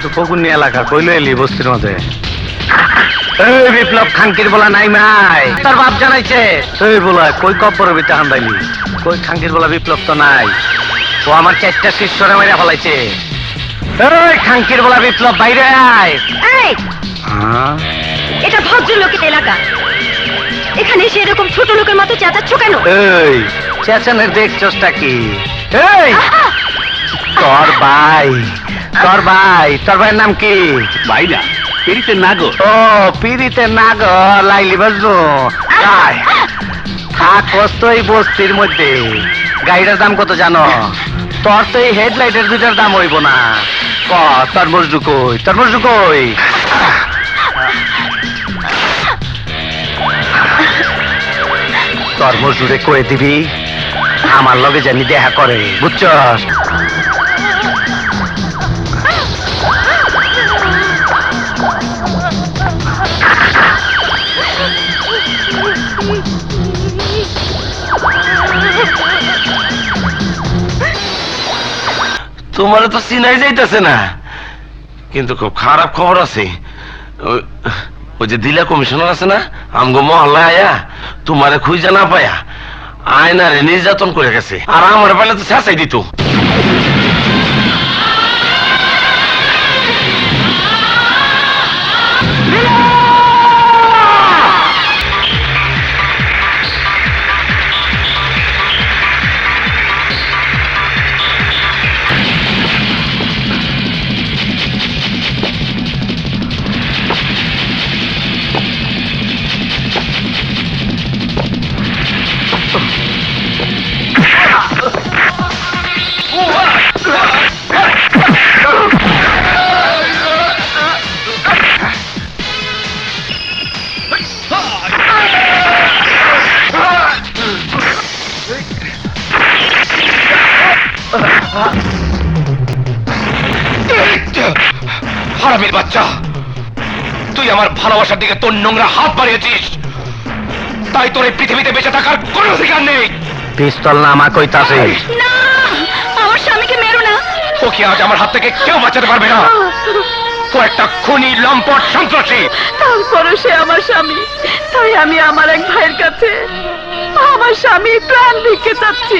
তো ফকুনি এলাকা কইলো এলি বস্তির মধ্যে। এই বিপ্লব খাঙ্কির বলা নাই মাই তার বাপ জানাইছে। এই বলা কই কব্বর ভিতরে হান্দাইলি, কই খাঙ্কির বলা বিপ্লব তো নাই। ও আমার 4টা শিষ্যরে মাইরা ফলাইছে। এই খাঙ্কির বলা বিপ্লব বাইরে আয়। এই এটা ভদ্রলোকের এলাকা, এখানে সেরকম ছোট লোকের মতো চেঁচাচ্ছ কেন? এই চেঁচানের দেখছসটা কি? এই তোর ভাই, তোর ভাইয়ের নাম কি? ভাই না, পিরিতের নাগর। ও পিরিতের নাগর লাইলি বাজবো। থাকস তো এই বস্তির মধ্যে। গাড়িটার দাম কত জানো? তোর তো এই হেডলাইটের 2টার দাম হইব না। ক তোর মজদু কই, তোর মজদু কই? তোর মজদুরে কয়ে দিবি আমার লগে জানি দেখা করে, বুঝছস? তোমার তো চিনাই যাইতেছে না, কিন্তু খুব খারাপ খবর আছে। ওই যে দিলা কমিশনার আছে না, আমগো মহল্লা আয়া তোমারে খুঁজে না পায়া আয়নারে নির্যাতন করে গেছে। আর আমার বেলা তো শেষাই দিত। হারামির বাচ্চা, তুই আমার ভালোবাসার দিকে তোর নোংরা হাত বাড়িয়েছিস, তাই তোর এই পৃথিবীতে বেঁচে থাকার কোনো অধিকার নেই। পিস্তল না আমার কইতাছে। না, আমার স্বামীকে মেরো না। ওকে আজ আমার হাত থেকে কেউ বাঁচাতে পারবে না। ও একটা খুনি, লম্পট, সন্ত্রাসী। তারপরও সে আমার স্বামী, তাই আমি আমার এক ভাইয়ের কাছে আমার স্বামী প্রাণ ভিক্ষে চাচ্ছি।